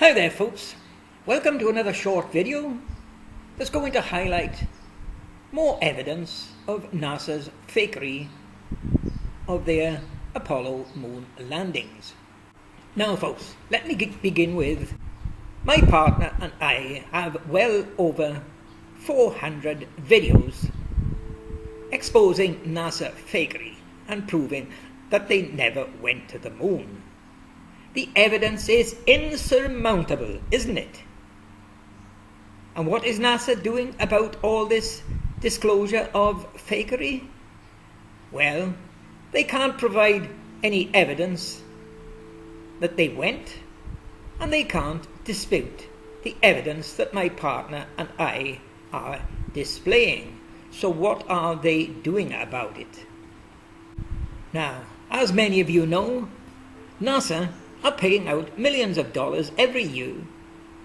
Hi there folks, welcome to another short video that's going to highlight more evidence of NASA's fakery of their Apollo moon landings. Now folks, let me begin with my partner and I have well over 400 videos exposing NASA fakery and proving that they never went to the moon. The evidence is insurmountable, isn't it? And what is NASA doing about all this disclosure of fakery? Well, they can't provide any evidence that they went, and they can't dispute the evidence that my partner and I are displaying. So what are they doing about it? Now, as many of you know, NASA are paying out millions of dollars every year,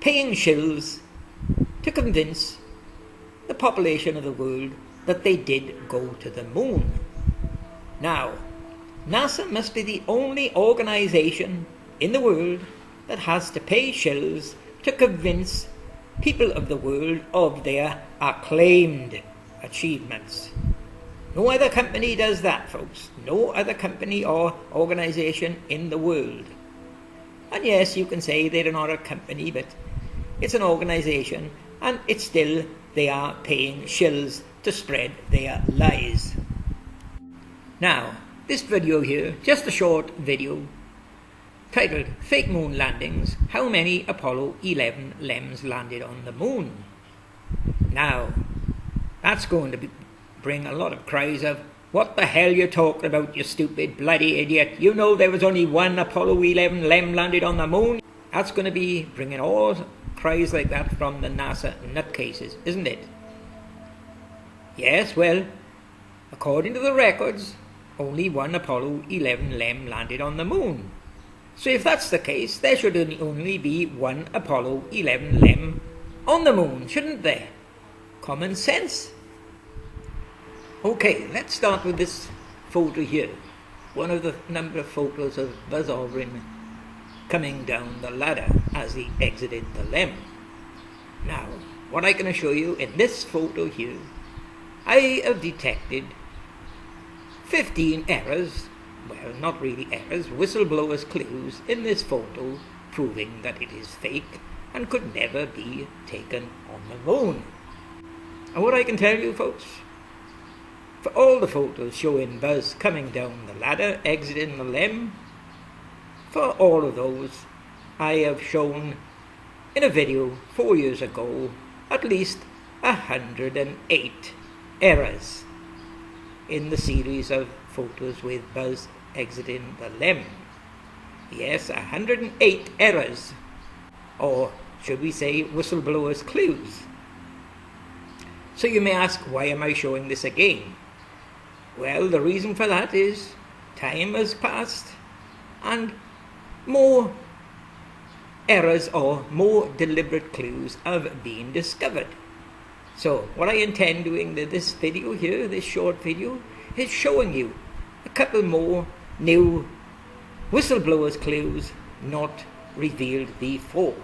paying shills to convince the population of the world that they did go to the moon. Now, NASA must be the only organization in the world that has to pay shills to convince people of the world of their acclaimed achievements. No other company does that, folks. No other company or organization in the world. And yes, you can say they're not a company, but it's an organization, and it's still they are paying shills to spread their lies. Now, this video here, just a short video, titled Fake Moon Landings, How Many Apollo 11 LEMs Landed on the Moon. Now, that's going to bring a lot of cries of, "What the hell you talking about, you stupid bloody idiot? You know there was only one Apollo 11 LEM landed on the moon." That's going to be bringing all cries like that from the NASA nutcases, isn't it? Yes, well, according to the records, only one Apollo 11 LEM landed on the moon. So if that's the case, there should only be one Apollo 11 LEM on the moon, shouldn't there? Common sense. Okay, let's start with this photo here. One of the number of photos of Buzz Aldrin coming down the ladder as he exited the LEM. Now, what I'm going to show you in this photo here, I have detected 15 errors, well, not really errors, whistleblowers' clues in this photo proving that it is fake and could never be taken on the moon. And what I can tell you, folks, for all the photos showing Buzz coming down the ladder, exiting the LEM, for all of those, I have shown in a video 4 years ago at least 108 errors in the series of photos with Buzz exiting the LEM. Yes, 108 errors, or should we say whistleblowers' clues. So you may ask, why am I showing this again? Well, the reason for that is time has passed and more errors or more deliberate clues have been discovered. So what I intend doing in this video here, this short video, is showing you a couple more new whistleblowers' clues not revealed before.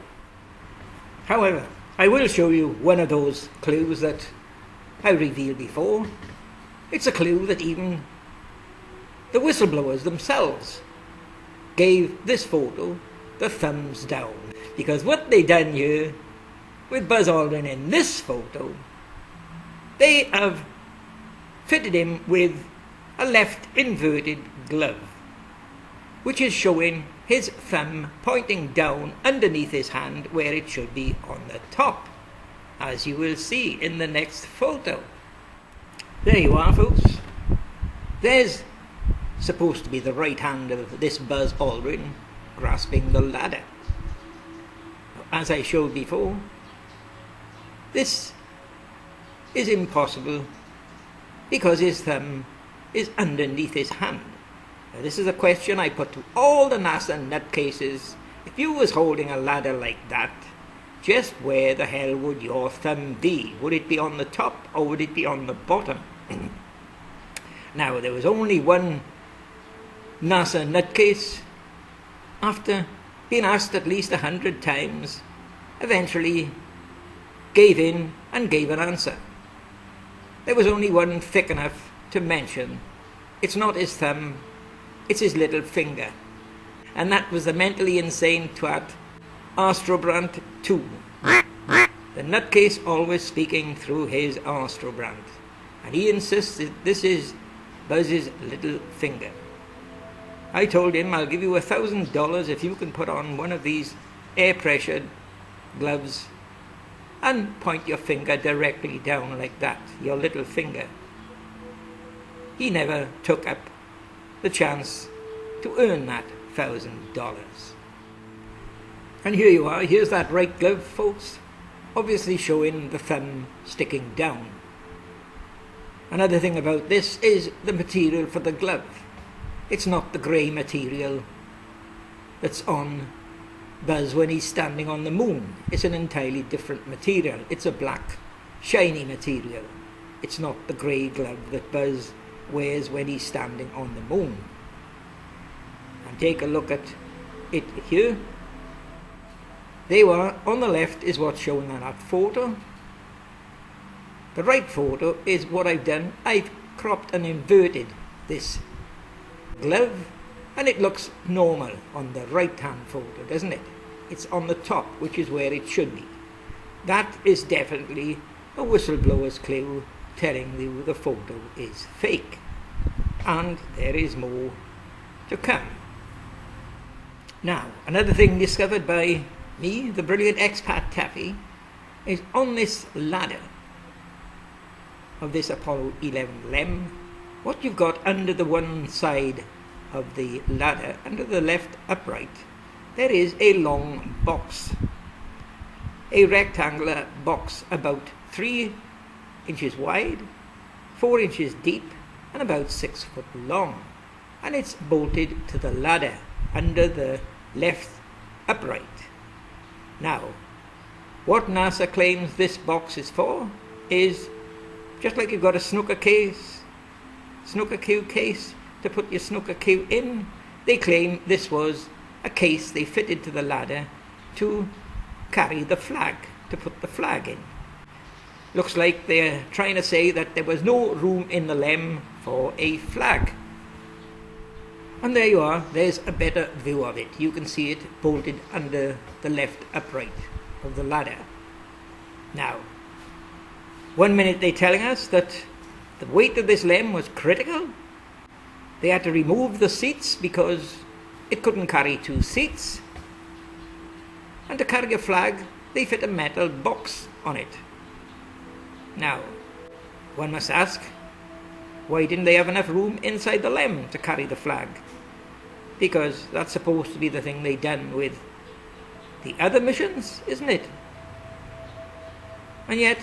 However, I will show you one of those clues that I revealed before. It's a clue that even the whistleblowers themselves gave this photo the thumbs down. Because what they done here with Buzz Aldrin in this photo, they have fitted him with a left inverted glove, which is showing his thumb pointing down underneath his hand where it should be on the top, as you will see in the next photo. There you are, folks. There's supposed to be the right hand of this Buzz Aldrin grasping the ladder. As I showed before, this is impossible because his thumb is underneath his hand. Now, this is a question I put to all the NASA nutcases. If you was holding a ladder like that, just where the hell would your thumb be? Would it be on the top or would it be on the bottom? Now, there was only one NASA nutcase after been asked at least 100 times, eventually gave in and gave an answer. There was only one thick enough to mention. It's not his thumb, it's his little finger. And that was the mentally insane twat, Astrobrand 2. The nutcase always speaking through his Astrobrand. And he insists that this is Buzz's little finger. I told him, I'll give you $1,000 if you can put on one of these air-pressured gloves and point your finger directly down like that, your little finger. He never took up the chance to earn that $1,000. And here you are, here's that right glove, folks, obviously showing the thumb sticking down. Another thing about this is the material for the glove. It's not the grey material that's on Buzz when he's standing on the moon. It's an entirely different material. It's a black, shiny material. It's not the grey glove that Buzz wears when he's standing on the moon. And take a look at it here. There you are, on the left is what's shown on that photo. The right photo is what I've done. I've cropped and inverted this glove, and it looks normal on the right hand photo, doesn't it? It's on the top, which is where it should be. That is definitely a whistleblower's clue telling you the photo is fake. And there is more to come. Now, another thing discovered by me, the brilliant expat Taffy, is on this ladder of this Apollo 11 LEM, what you've got under the one side of the ladder, under the left upright, there is a long box, a rectangular box about 3 inches wide, 4 inches deep, and about 6 foot long, and it's bolted to the ladder under the left upright. Now, what NASA claims this box is for is just like you've got a snooker cue case to put your snooker cue in. They claim this was a case they fitted to the ladder to carry the flag, to put the flag in. Looks like they're trying to say that there was no room in the LEM for a flag. And there you are, there's a better view of it. You can see it bolted under the left upright of the ladder. Now, one minute they're telling us that the weight of this LEM was critical. They had to remove the seats because it couldn't carry 2 seats. And to carry a flag, they fit a metal box on it. Now, one must ask, why didn't they have enough room inside the LEM to carry the flag? Because that's supposed to be the thing they done with the other missions, isn't it? And yet,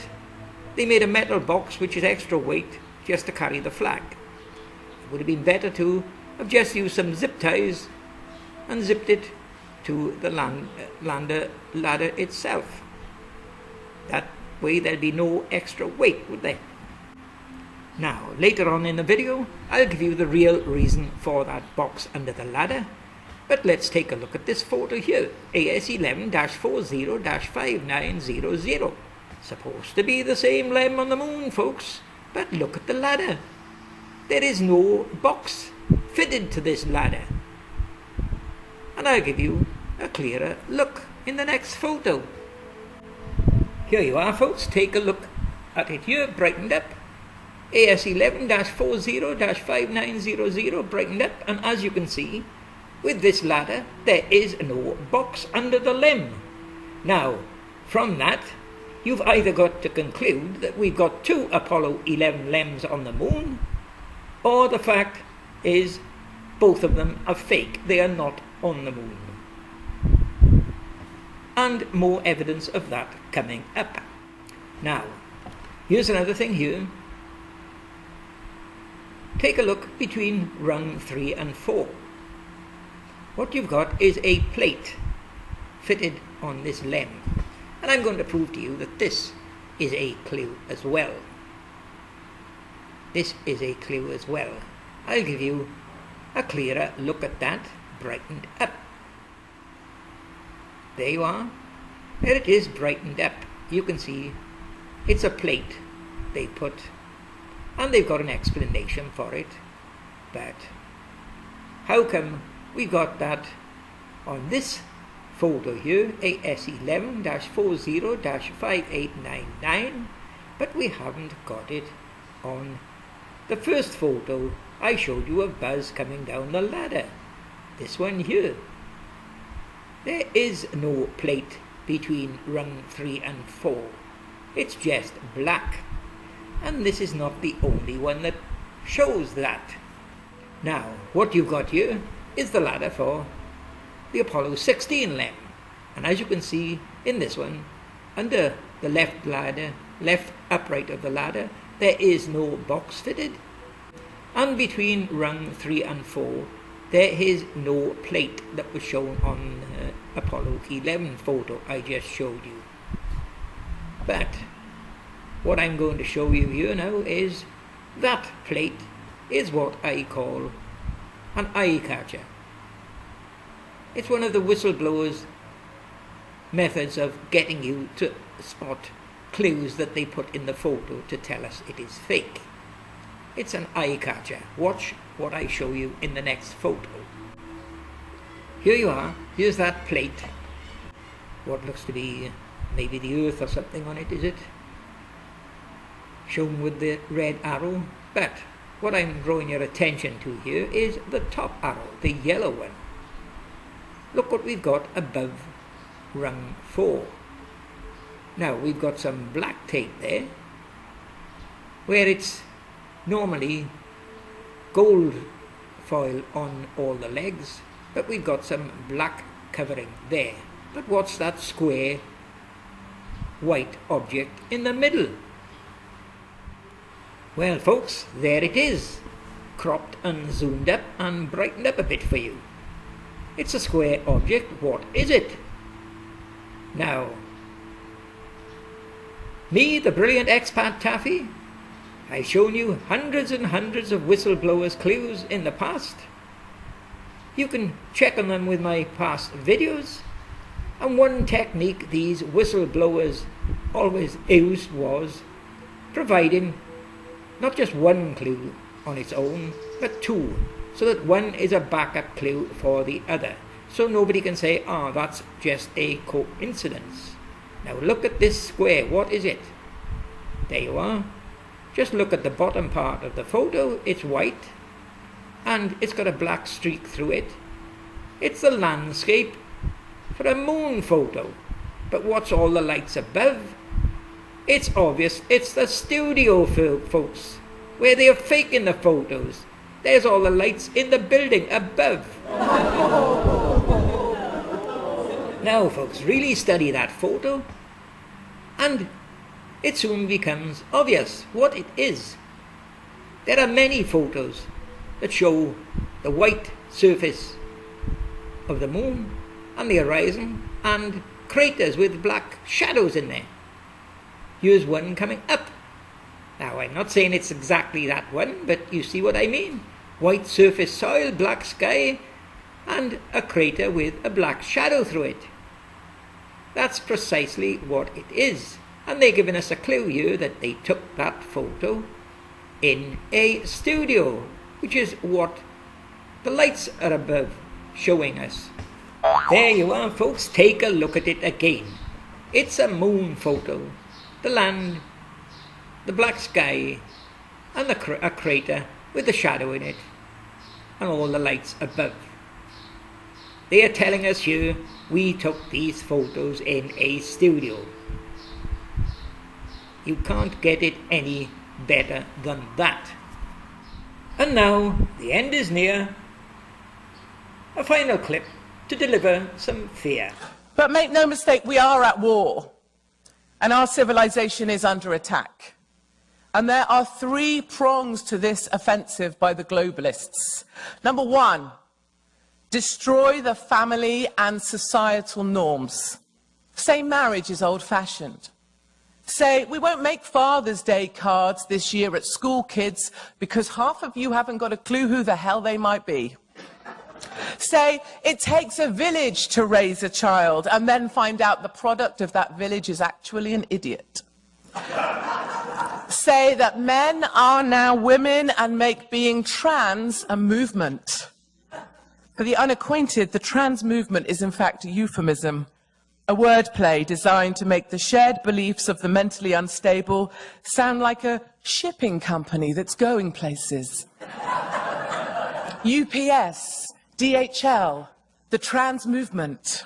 they made a metal box which is extra weight just to carry the flag. It would have been better to have just used some zip ties and zipped it to the ladder itself. That way there'd be no extra weight, would there? Now, later on in the video, I'll give you the real reason for that box under the ladder. But let's take a look at this photo here, AS11-40-5900. Supposed to be the same LEM on the moon, folks, but look at the ladder. There is no box fitted to this ladder. And I'll give you a clearer look in the next photo. Here you are, folks, take a look at it here, brightened up. AS11-40-5900 brightened up, and as you can see, with this ladder, there is no box under the LEM. Now, from that, you've either got to conclude that we've got 2 Apollo 11 LEMs on the moon, or the fact is both of them are fake. They are not on the moon. And more evidence of that coming up. Now, here's another thing here. Take a look between rung 3 and 4. What you've got is a plate fitted on this LEM. And I'm going to prove to you that this is a clue as well. This is a clue as well. I'll give you a clearer look at that, brightened up. There you are. There it is, brightened up. You can see it's a plate they put, and they've got an explanation for it. But how come we got that on this photo here, AS11-40-5899, but we haven't got it on the first photo I showed you of Buzz coming down the ladder? This one here. There is no plate between rung 3 and 4. It's just black. And this is not the only one that shows that. Now, what you've got here is the ladder for the Apollo 16 LEM. And as you can see in this one, under the left upright of the ladder, there is no box fitted. And between rung 3 and 4, there is no plate that was shown on the Apollo 11 photo I just showed you. But what I'm going to show you here now is that plate is what I call an eye catcher. It's one of the whistleblowers' methods of getting you to spot clues that they put in the photo to tell us it is fake. It's an eye catcher. Watch what I show you in the next photo. Here you are. Here's that plate. What looks to be maybe the Earth or something on it, is it? Shown with the red arrow. But what I'm drawing your attention to here is the top arrow, the yellow one. Look what we've got above rung 4. Now we've got some black tape there, where it's normally gold foil on all the legs, but we've got some black covering there. But what's that square white object in the middle? Well folks, there it is, cropped and zoomed up and brightened up a bit for you. It's a square object. What is it? Now, me, the brilliant expat Taffy, I've shown you hundreds and hundreds of whistleblowers' clues in the past. You can check on them with my past videos. And one technique these whistleblowers always used was providing not just one clue on its own, but two, so that one is a backup clue for the other. So nobody can say, oh, that's just a coincidence. Now look at this square. What is it? There you are. Just look at the bottom part of the photo. It's white and it's got a black streak through it. It's the landscape for a moon photo. But what's all the lights above? It's obvious. It's the studio, folks, where they are faking the photos. There's all the lights in the building above. Now folks, really study that photo and it soon becomes obvious what it is. There are many photos that show the white surface of the moon and the horizon and craters with black shadows in there. Here's one coming up. Now I'm not saying it's exactly that one, but you see what I mean. White surface soil, black sky, and a crater with a black shadow through it. That's precisely what it is. And they're giving us a clue here that they took that photo in a studio, which is what the lights are above showing us. There you are folks, take a look at it again. It's a moon photo. The land, the black sky, and a crater with a shadow in it, and all the lights above. They are telling us here we took these photos in a studio. You can't get it any better than that. And now the end is near. A final clip to deliver some fear. But make no mistake, we are at war, and our civilization is under attack. And there are three prongs to this offensive by the globalists. Number one, destroy the family and societal norms. Say marriage is old-fashioned. Say we won't make Father's Day cards this year at school, kids, because half of you haven't got a clue who the hell they might be. Say, it takes a village to raise a child, and then find out the product of that village is actually an idiot. Say that men are now women and make being trans a movement. For the unacquainted, the trans movement is in fact a euphemism, a wordplay designed to make the shared beliefs of the mentally unstable sound like a shipping company that's going places. UPS, DHL, the trans movement.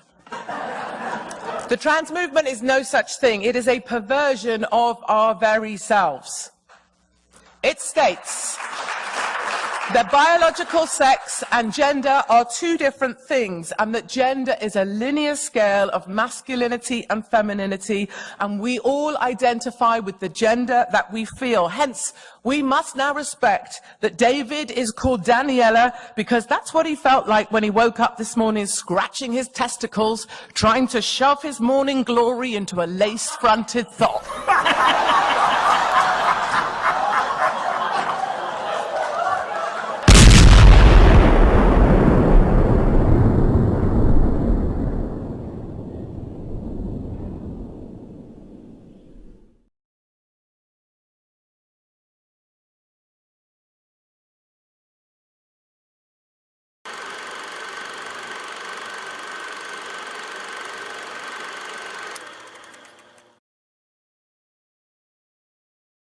The trans movement is no such thing. It is a perversion of our very selves. It states that biological sex and gender are two different things, and that gender is a linear scale of masculinity and femininity, and we all identify with the gender that we feel. Hence, we must now respect that David is called Daniela because that's what he felt like when he woke up this morning, scratching his testicles, trying to shove his morning glory into a lace-fronted thought.